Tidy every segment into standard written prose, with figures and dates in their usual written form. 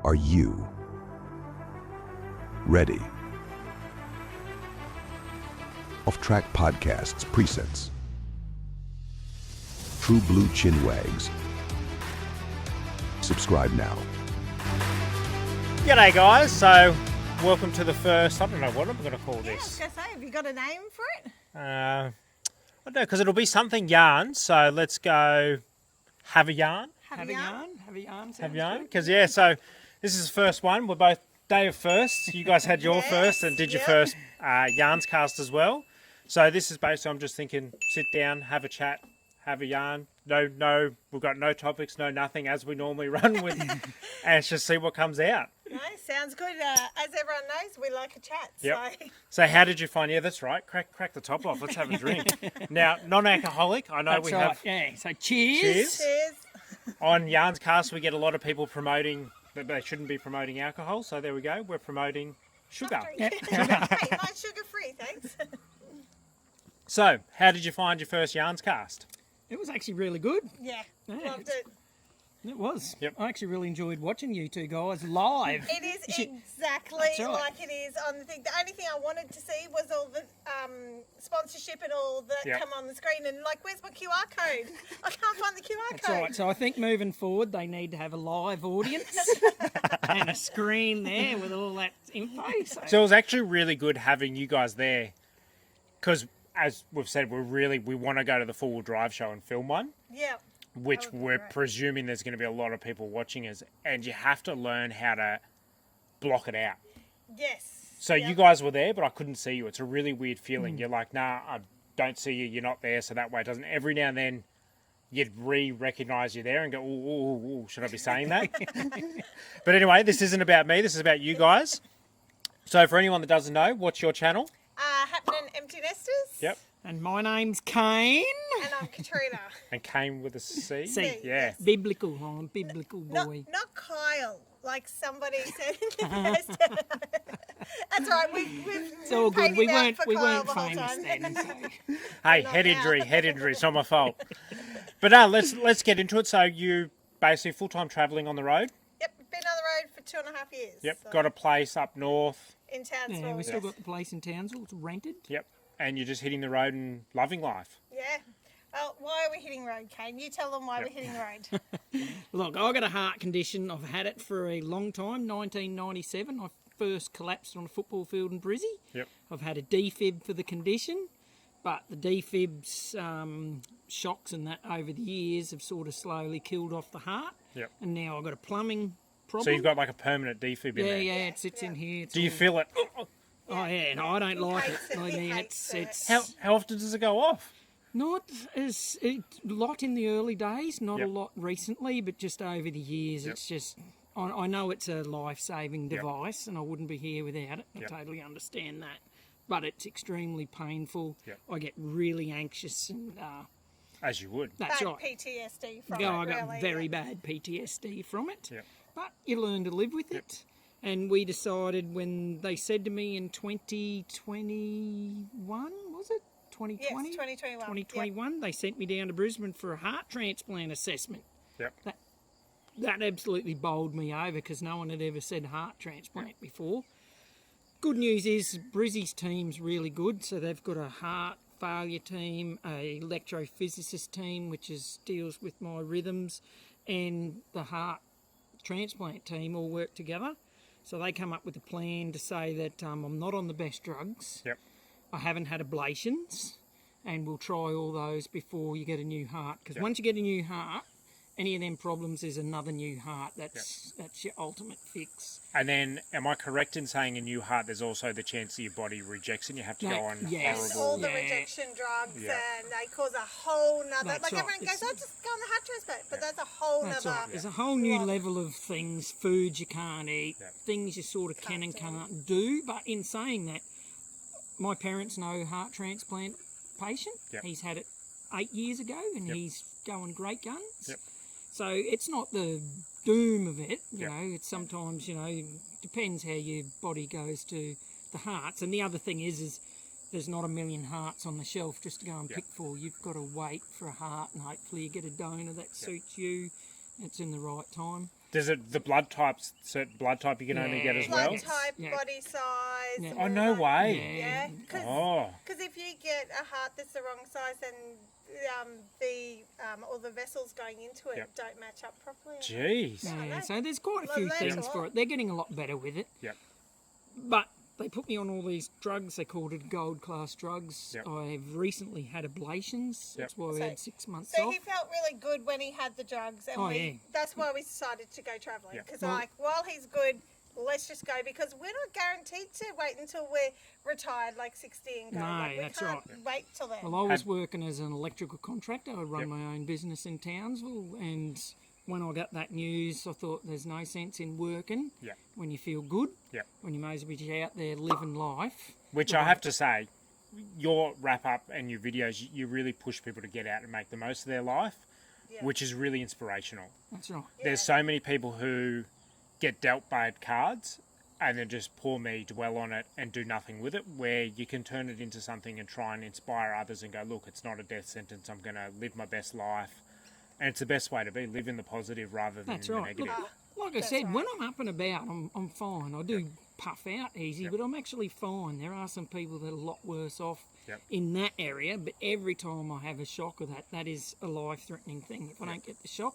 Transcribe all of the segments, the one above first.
Are you ready? Off Track Podcasts presents True Blue Chinwags. Subscribe now. G'day guys, so welcome to the first, I don't know what I'm going to call Yeah, I was this. going to say, have you got a name for it? I don't know, because it'll be something yarn, so let's go have a yarn. Have a yarn? Have a yarn. Have a yarn, because yeah, so this is the first one. We're both day of firsts. You guys had your Yes, first and did your yep. first yarns cast as well. So this is basically, I'm just thinking, sit down, have a chat, have a yarn. No, we've got no topics, no nothing, as we normally run with, and just see what comes out. No, sounds good. As everyone knows, we like a chat. Yep. So. So how did you find? Yeah, that's right. Crack the top off. Let's have a drink. Now, non-alcoholic. I know That's we right. have Yeah. So cheers. Cheers. Cheers. on Yarns Cast. We get a lot of people promoting that they shouldn't be promoting alcohol. So there we go. We're promoting sugar. Hey, mine's sugar-free, thanks. So how did you find your first Yarns Cast? It was actually really good. Yeah, Yeah, loved it. It was. Yep. I actually really enjoyed watching you two guys live. It is You should- exactly That's right. like it is on the thing. The only thing I wanted to see was all the sponsorship and all that Yep. come on the screen. And like, where's my QR code? I can't find the QR That's code. right. So I think moving forward, they need to have a live audience and a screen there with all that info. So it was actually really good having you guys there, because as we've said, we want to go to the 4-wheel drive show and film one, Yeah. which That would be we're great. presuming there's going to be a lot of people watching us, and you have to learn how to block it out. Yes. So Yep. you guys were there, but I couldn't see you. It's a really weird feeling. You're like, nah, I don't see you. You're not there. So that way it doesn't. Every now and then you'd recognise you there and go, ooh, should I be saying that? But anyway, this isn't about me. This is about you guys. So for anyone that doesn't know, what's your channel? Hapnin Empty Nesters. Yep. And my name's Kane. And I'm Katrina. And came with a C? C. Yeah. Yes. Biblical. I'm a biblical Not, boy. not Kyle, like somebody said in the first. That's right. We've It's all good. painted We out weren't for we Kyle weren't the whole famous time. then. So. Hey, Not head now. injury. It's not my fault. But no, let's get into it. So you basically full-time travelling on the road? Yep, been on the road for 2.5 years. Yep. so Got a place up north? in Townsville. Yeah, we still yes. got the place in Townsville. It's rented. Yep. And you're just hitting the road and loving life? Yeah. Well, why are we hitting road, Kane? You tell them why we're hitting road. Look, I got a heart condition. I've had it for a long time. 1997, I first collapsed on a football field in Brizzy. Yep. I've had a defib for the condition, but the defib's shocks and that over the years have sort of slowly killed off the heart. Yep. And now I've got a plumbing problem. So you've got like a permanent defib in yeah, there? yeah, it sits in here. It's Do you all- feel it? Oh yeah, no, I don't He like it. hates it, I he mean, hates it. it's How often does it go off? not a lot in the early days, not Yep. a lot recently, but just over the years, Yep. it's just. I know it's a life-saving Yep. device, and I wouldn't be here without it. I Yep. totally understand that, but it's extremely painful. Yep. I get really anxious, and As you would. that's Bad right. PTSD from Yeah, it, I got really. very bad PTSD from it, Yep. but you learn to live with Yep. it. And we decided when they said to me in 2021, was it? 2020? Yes, 2021. 2021, they sent me down to Brisbane for a heart transplant assessment. Yep. That absolutely bowled me over because no one had ever said heart transplant before. Good news is Brizzy's team's really good, so they've got a heart failure team, a electrophysicist team which deals with my rhythms, and the heart transplant team all work together. So they come up with a plan to say that I'm not on the best drugs. Yep. I haven't had ablations, and we'll try all those before you get a new heart. Because Yep. once you get a new heart, any of them problems is another new heart. That's your ultimate fix. And then, am I correct in saying a new heart, there's also the chance that your body rejects it and you have to No, go on yes. And all horrible... the Yeah. rejection drugs, Yeah. and they cause a whole nother. That's Like right. everyone goes, It's- oh, just go on the heart transplant, but that's a whole That's nother. right. There's a whole new lot. level of things, foods you can't eat, Yep. things you sort of can and Can't do. can't do. But in saying that, my parents know heart transplant patient. Yep. He's had it 8 years ago, and Yep. he's going great guns. Yep. So it's not the doom of it, you Yep. know. It's sometimes, depends how your body goes to the hearts. And the other thing is there's not a million hearts on the shelf just to go and Yep. pick for. You've got to wait for a heart, and hopefully you get a donor that suits you. It's in the right time. Does it the blood types? Certain blood type you can only get as Yeah. well. Blood type, Yeah. body size. Yeah. Oh all no that. way! Yeah, because Oh, if you get a heart that's the wrong size, then all the vessels going into it Yep. don't match up properly. jeez. I know. Yeah, so there's quite a Well, few that's things a for lot. it. They're getting a lot better with it. Yep. But they put me on all these drugs. They called it gold class drugs. Yep. I've recently had ablations. That's why we So- had 6 months So off. he felt really good when he had the drugs, and Oh, yeah. that's why we decided to go travelling. Yeah. Because Well- while he's good, let's just go, because we're not guaranteed to wait until we're retired, like 60 and go. No, Like, we that's can't right. wait till then. Well, I was working as an electrical contractor. I run Yep. my own business in Townsville, and when I got that news, I thought there's no sense in working Yeah. when you feel good, Yep. when you may as well be out there living life. Which I have to say, your wrap up and your videos, you really push people to get out and make the most of their life, Yeah. which is really inspirational. That's right. There's so many people who get dealt bad cards and then just poor me dwell on it and do nothing with it, where you can turn it into something and try and inspire others and go, look, it's not a death sentence, I'm going to live my best life. And it's the best way to be, live in the positive rather than That's in the right. negative. Like I said, when I'm up and about, I'm fine. I do puff out easy, but I'm actually fine. There are some people that are a lot worse off Yep. in that area, but every time I have a shock of that is a life-threatening thing. If I don't get the shock,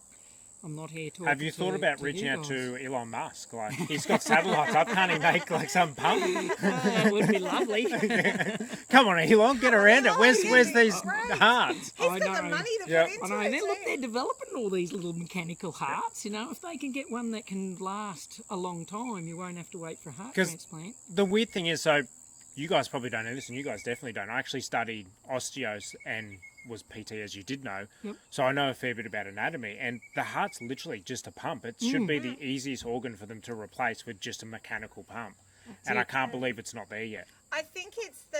I'm not here talking. Have you thought about to reaching you out guys. to Elon Musk? Like, he's got satellites up, can't he make like some pump? That would be lovely. Come on, Elon, get around it. Elon, Where's he'd be these great. hearts? He's I got the know. money to Yep. put I into know, it and then look, too. they're developing all these little mechanical hearts. You know, if they can get one that can last a long time, you won't have to wait for a heart 'Cause- transplant. The weird thing is, so you guys probably don't know this, and you guys definitely don't. I actually studied osteos and was PT, as you did know. Yep. So I know a fair bit about anatomy. And the heart's literally just a pump. It should be the easiest organ for them to replace with just a mechanical pump. And I can't believe it's not there yet. I think it's the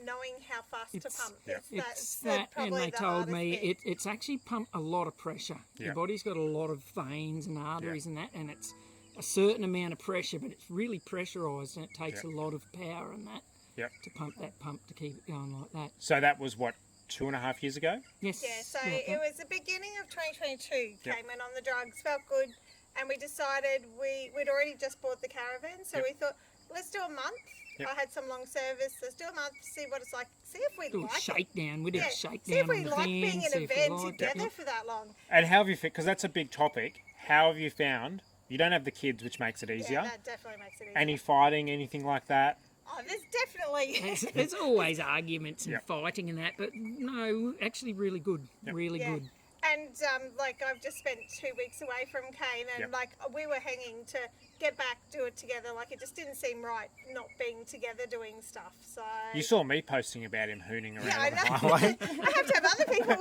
knowing how fast to It's- pump. Yeah. It's that, and probably they the told hardest me bit. it's actually pumped a lot of pressure. Yeah. Your body's got a lot of veins and arteries and that, and it's a certain amount of pressure, but it's really pressurised, and it takes Yeah. a lot of power and that Yep. to pump that pump to keep it going like that. So that was, what, 2.5 years ago? Yes. Yeah, so like it that. was the beginning of 2022. Yep. Came in on the drugs, felt good, and we decided we'd already just bought the caravan, so Yep. we thought, let's do a month. Yep. I had some long service. Let's do a month, see what it's like, see if we Do a like it. shakedown. We did Yeah, a shakedown. see if we on the like van, being in see a if we van liked it. together Yep. for that long. And how have you, because that's a big topic, how have you found, you don't have the kids, which makes it easier. Yeah, that definitely makes it easier. Any fighting, anything like that? Oh, there's definitely. There's always arguments and Yep. fighting and that, but no, actually really good. Really Yeah. good. And like I've just spent 2 weeks away from Kane, and Yep. like we were hanging to get back, do it together. Like it just didn't seem right not being together doing stuff. So You saw me posting about him hooning around yeah, I on the know. highway. I have to have other people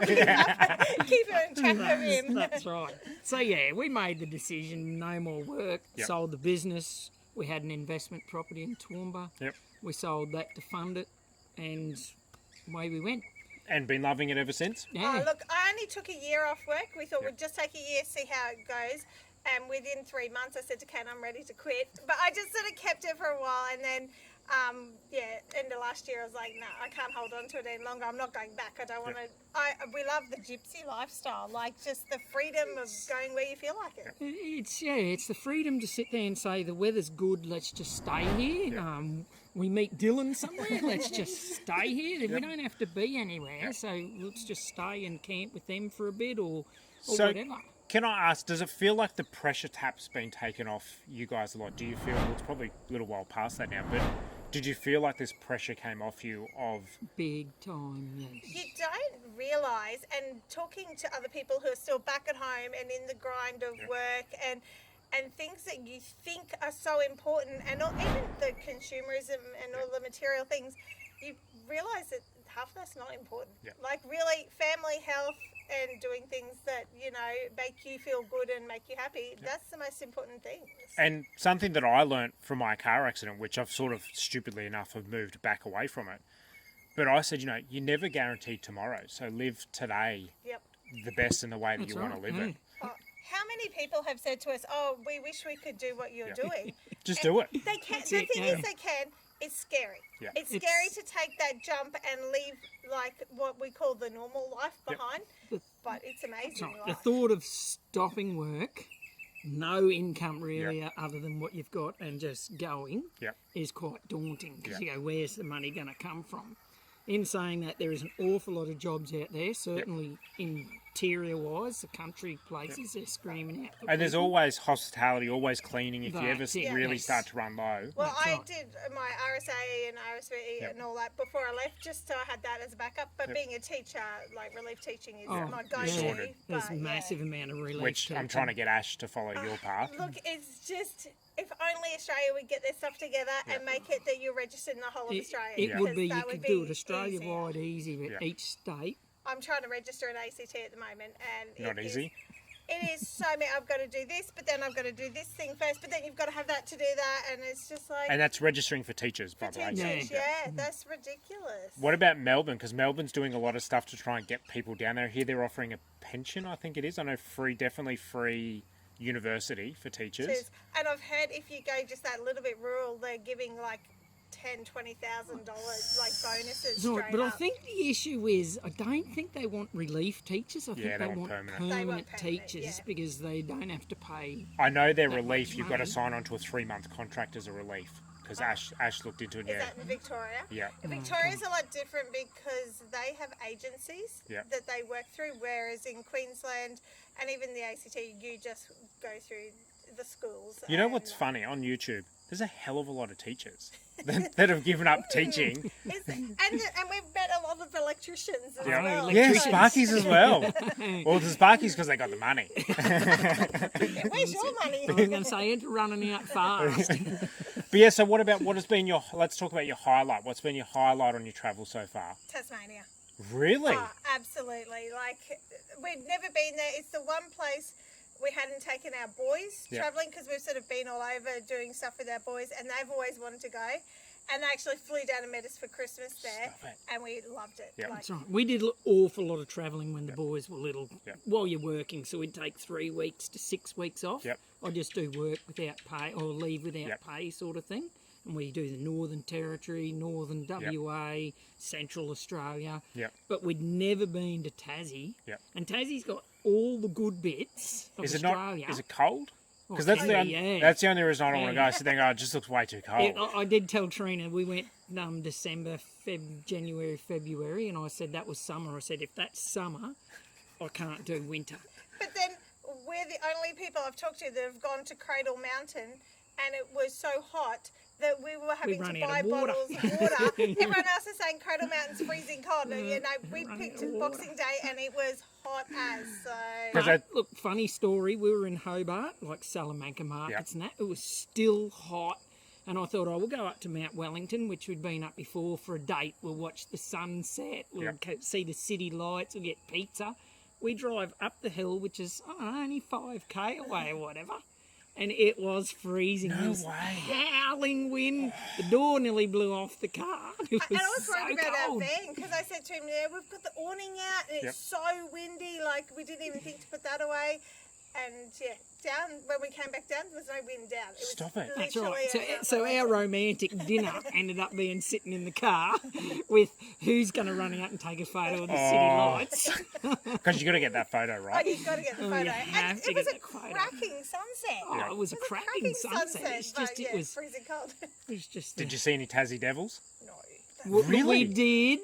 keep in track of him. That's right. So yeah, we made the decision, no more work, Yep. sold the business. We had an investment property in Toowoomba. Yep. We sold that to fund it, and away we went. And been loving it ever since? Yeah. Oh, look, I only took a year off work. We thought we'd just take a year, see how it goes. And within 3 months, I said to Kane, I'm ready to quit. But I just sort of kept it for a while. And then, end of last year, I was like, no, I can't hold on to it any longer. I'm not going back. I don't want to. We love the gypsy lifestyle, like just the freedom of going where you feel like it. It's the freedom to sit there and say the weather's good. Let's just stay here. We meet Dylan somewhere. Let's just stay here. We don't have to be anywhere. So let's just stay and camp with them for a bit, or So- whatever. Can I ask, does it feel like the pressure tap's been taken off you guys a lot? Do you feel, well, it's probably a little while past that now, but did you feel like this pressure came off you of, Big time, yes. You don't realise, and talking to other people who are still back at home and in the grind of work and things that you think are so important, and even the consumerism and all the material things, you realise that half of that's not important. Yeah. Like really, family health and doing things that, make you feel good and make you happy, that's the most important thing. and something that I learnt from my car accident, which I've sort of stupidly enough have moved back away from it, but I said, you're never guaranteed tomorrow, so live today Yep. the best in the way that That's you want to right, live it. Oh, how many people have said to us, oh, we wish we could do what you're doing? Just do it. They can. That's The it, thing yeah. is, they can. It's scary. Yeah. It's scary to take that jump and leave like what we call the normal life behind. But it's amazing. The life. thought of stopping work no income really other than what you've got and just going Yep. is quite daunting because you go, where's the money going to come from? In saying that, there is an awful lot of jobs out there, certainly interior-wise, the country places, they're screaming out. And there's always hospitality, always cleaning if you ever That's it, really yes. start to run low. Well, That's I right. did my RSA and RSVE Yep. and all that before I left, just so I had that as a backup. But being a teacher, like relief teaching is my go-to. Sorted. There's a but, massive amount of relief. Which I'm trying to get Ash to follow your path. Look, it's just, if only Australia would get their stuff together and make it that you're registered in the whole of Australia. It would because be, you that could would do be it Australia-wide easy, but Yeah. each state. I'm trying to register an ACT at the moment, and Not easy. It is so many. I've got to do this, but then I've got to do this thing first, but then you've got to have that to do that, and it's just like And that's registering for teachers, by the way. teachers, Yeah. that's ridiculous. What about Melbourne? Because Melbourne's doing a lot of stuff to try and get people down there. Here they're offering a pension, I think it is. I know definitely free university for teachers. And I've heard if you go just that little bit rural, they're giving like $10,000-$20,000 like bonuses. Right, straight but I up. think the issue is I don't think they want relief teachers. I think Yeah, they they want want permanent. permanent, They want permanent, teachers yeah. because they don't have to pay. I know their That relief, much you've got to money. sign on to a 3-month contract as a relief. Because Ash looked into it, Is yeah. that in Victoria? Yeah. Victoria's a lot different because they have agencies Yeah. that they work through, whereas in Queensland and even the ACT, you just go through the schools. You know and- what's funny? On YouTube, there's a hell of a lot of teachers that have given up teaching. And we've met a lot of electricians as Yeah, well. yeah, Electricians. Sparkies as well. Well, the Sparkies because they got the money. Where's your money? I'm going to say it's running out fast. But yeah, so let's talk about your highlight. What's been your highlight on your travel so far? Tasmania. Really? Oh, absolutely. Like, we'd never been there. It's the one place we hadn't taken our boys Yeah. travelling because we've sort of been all over doing stuff with our boys and they've always wanted to go. And they actually flew down and met us for Christmas there Stop it. and we loved it. Yeah. Like, That's right. We did an awful lot of travelling when the boys were little Yeah. while you're working, so we'd take 3 weeks to 6 weeks off. Yep. I just do work without pay or leave without Yep. pay sort of thing. And we do the Northern Territory, Northern WA, Central Australia. Yep. But we'd never been to Tassie. Yep. And Tassie's got all the good bits of Is it Australia. not? Is it cold? Oh, Because that's yeah. that's the only reason I don't want to Yeah. go. So they go, it just looks way too cold. Yeah, I did tell Trina we went December, January, February, and I said that was summer. I said if that's summer, I can't do winter. but then we're the only people I've talked to that have gone to Cradle Mountain and it was so hot that we were having run to out buy of water. bottles of water. Everyone else is saying Cradle Mountain's freezing cold. And, you know, we Run picked out of Boxing Day and it was hot as so. 'Cause But, look, funny story. We were in Hobart, like Salamanca markets and that. It was still hot. And I thought, we'll go up to Mount Wellington, which we'd been up before for a date. We'll watch the sunset. We'll see the city lights. We'll get pizza. We drive up the hill, which is, I don't know, only 5k away or whatever. And it was freezing. No There was way. howling wind. The door nearly blew off the car. It was And I was so worried about cold. our van because I said to him, yeah, we've got the awning out and it's so windy, like we didn't even think to put that away. And yeah, when we came back down, there was no wind down. It was Stop it. That's literally right. So our romantic dinner ended up being sitting in the car with who's going to run out and take a photo of the city lights. Because you got to get that photo Oh, right. you've got to get the photo. you have And to it was get a that photo. cracking sunset. Oh, it was a cracking sunset. It's but, just, yeah, it was freezing cold. Did you see any Tassie Devils? No. We Really? did,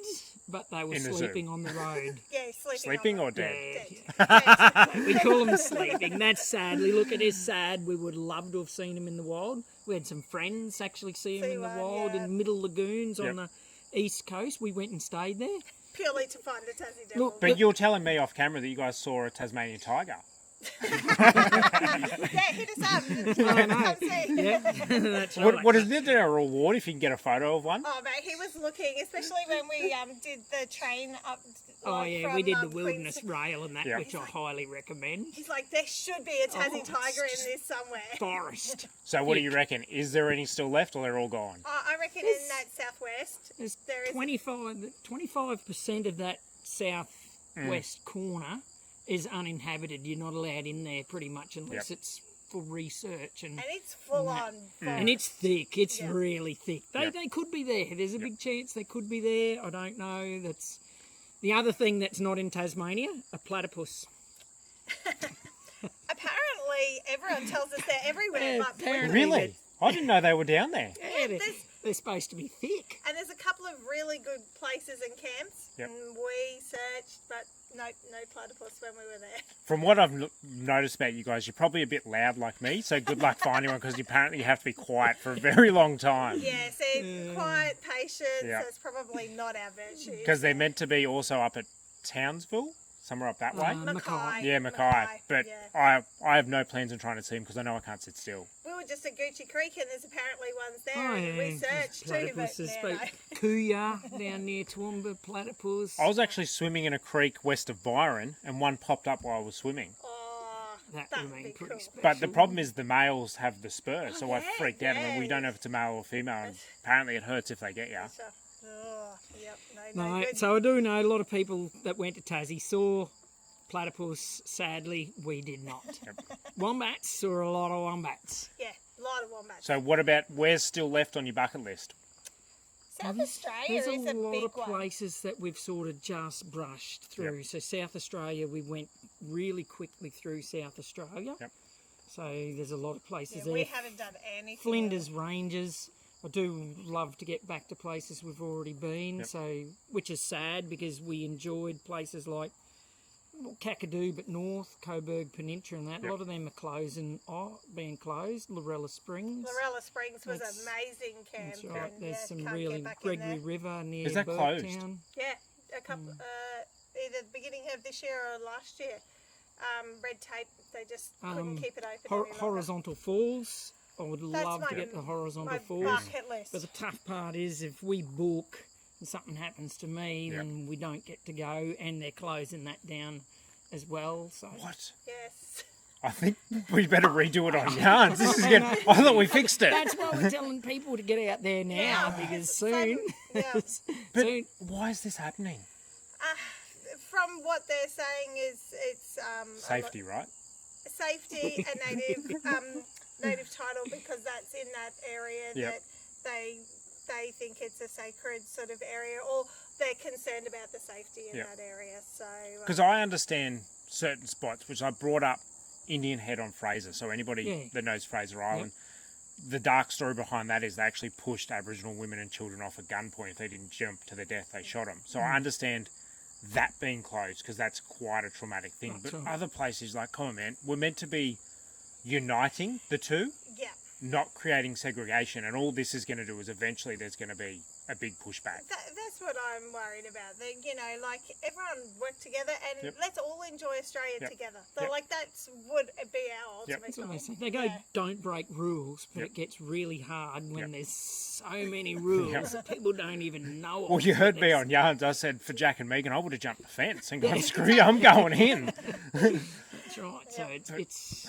but they were In the zoo? sleeping on the road. Yeah, Sleeping on or the- dead? Dead. We call them sleeping. That's sadly. Look, it is sad. We would love to have seen them in the wild. We had some friends actually see them See in the one, wild yeah. in Middle Lagoons Yep. on the east coast. We went and stayed there. Purely to find a Tassie devil. Look, But you were telling me off camera that you guys saw a Tasmanian tiger. Yeah, hit us up. Come see. Yeah, that's right. What is there a reward if you can get a photo of one? Oh, mate, he was looking, especially when we did the train up. Oh like, yeah, from, we did the Queens- wilderness rail and that, Yeah. which I highly recommend. He's like, there should be a Tassie it's tiger in just- this somewhere. Forest. So what do you reckon? Is there any still left or they're all gone? I reckon in that southwest, There's there is 25% of that southwest corner is uninhabited. You're not allowed in there pretty much unless it's for research and. and it's full on. And it's thick. It's Yeah. really thick. They could be there. There's a big chance they could be there. I don't know. That's the other thing that's not in Tasmania. A platypus. Apparently, everyone tells us they're everywhere, Yeah, but apparently. Really? I didn't know they were down there. Yeah, they're supposed to be thick. and there's a couple of really good places and camps. Yep. And we searched, but no platypus when we were there. From what I've noticed about you guys, you're probably a bit loud like me, so good luck finding one because apparently you have to be quiet for a very long time. Yeah, see, quiet, patience, Yeah. that's probably not our virtue. Because they're meant to be also up at Townsville, somewhere up that way. Mackay. Yeah, Mackay. But yeah. I have no plans on trying to see them because I know I can't sit still. We were just at Gucci Creek and there's apparently ones there Oh, and yeah, we searched too, but platypuses, no. Kuya down near Toowoomba, platypus. I was actually swimming in a creek west of Byron and one popped up while I was swimming. Oh, That that'd would be be pretty cool. special. But the problem is the males have the spur, so I yeah, freaked out. And we don't know if it's a male or female, and apparently it hurts if they get you. Oh, yep, no No, good. so I do know a lot of people that went to Tassie saw platypus. Sadly, we did not. Wombats, saw a lot of wombats. Yeah, a lot of wombats. So what about, where's still left on your bucket list? South Australia There's is a a lot big of one. places that we've sort of just brushed through. So South Australia, we went really quickly through South Australia. Yep. So there's a lot of places Yeah, there. we haven't done anything. Flinders Ranges. I do love to get back to places we've already been. Yep. So, which is sad because we enjoyed places like Kakadu, but north, Coburg Peninsula and that. Yep. A lot of them are closing, being closed. Lorella Springs. Lorella Springs was That's- amazing camp. That's right. And, There's yeah, some can't really get back in Gregory there. River near Is that closed? Burgtown. Yeah, a couple, either the beginning of this year or last year. Red tape, they just couldn't keep it open any longer. Horizontal Falls. I would That's love to my- get to Horizontal My Falls. bucket list. But the tough part is if we book and something happens to me, Yep. then we don't get to go, and they're closing that down as well. So What? Yes. I think we better redo it on yarns. This is good. I thought we fixed it. that's why we're telling people to get out there now Yeah. because soon, Yeah. But soon why is this happening? From what they're saying is it's Safety, right? safety and native title because that's in that area Yep. that they think it's a sacred sort of area or they're concerned about the safety in Yep. that area. So Because I understand certain spots, which I brought up Indian Head on Fraser. So anybody Yeah. that knows Fraser Island, the dark story behind that is they actually pushed Aboriginal women and children off at gunpoint. If they didn't jump to their death, they shot them. So I understand that being closed because that's quite a traumatic thing. That's But right. other places, like, come on, man, we're meant to be uniting the two, yeah. not creating segregation. And all this is going to do is eventually there's going to be a big pushback. That's what I'm worried about. That like everyone work together and Yep. let's all enjoy Australia Yep. together. So Yep. like that's would be our ultimate Yep. that's what goal. they say. They go, Yeah. don't break rules, but Yep. it gets really hard when Yep. there's so many rules that people don't even know. Well, of. you heard me on Yarns. I said for Jack and Megan, I would have jumped the fence and gone, screw you, I'm going in. That's right. So it's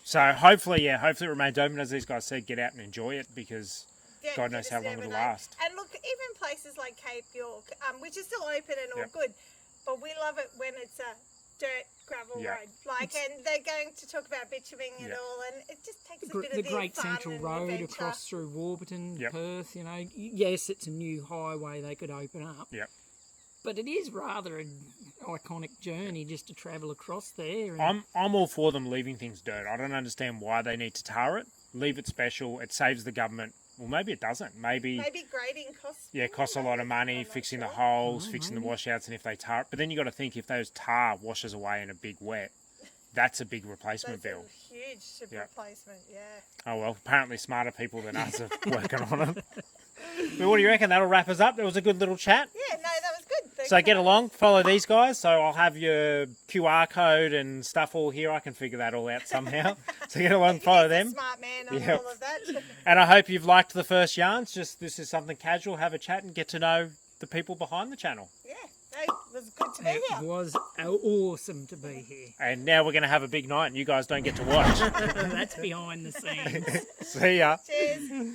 So hopefully it remains open, as these guys said. Get out and enjoy it because Yeah, God you knows just how long never it'll know. last. And look, even places like Cape York, which is still open and all Yep. good, but we love it when it's a dirt gravel Yep. road. Like, and they're going to talk about bitumen and Yep. all, and it just takes a the, bit of the the Great fun Central and Road adventure. across through Warburton, Yep. Perth. You know, yes, it's a new highway they could open up. Yep. But it is rather an iconic journey just to travel across there. And I'm all for them leaving things dirt. I don't understand why they need to tar it. Leave it special. It saves the government. Well, maybe it doesn't. Maybe grading costs. yeah, it costs a lot of money I'm not fixing the sure. holes, Oh, fixing the maybe. washouts, and if they tar it. But then you got to think if those tar washes away in a big wet, that's a big replacement That's bill. a huge Yep. replacement, yeah. Oh well, apparently smarter people than us are working on it. But what do you reckon? That'll wrap us up. It was a good little chat. Yeah, no, that was good. Thanks So for get that. along, follow these guys. So I'll have your QR code and stuff all here. I can figure that all out somehow. So get along, follow He's a them. smart man on Yep. all of that. And I hope you've liked the first yarns. Just this is something casual. Have a chat and get to know the people behind the channel. Yeah, no, it was good to be it here. was awesome to be here. And now we're going to have a big night and you guys don't get to watch. That's behind the scenes. See ya. Cheers.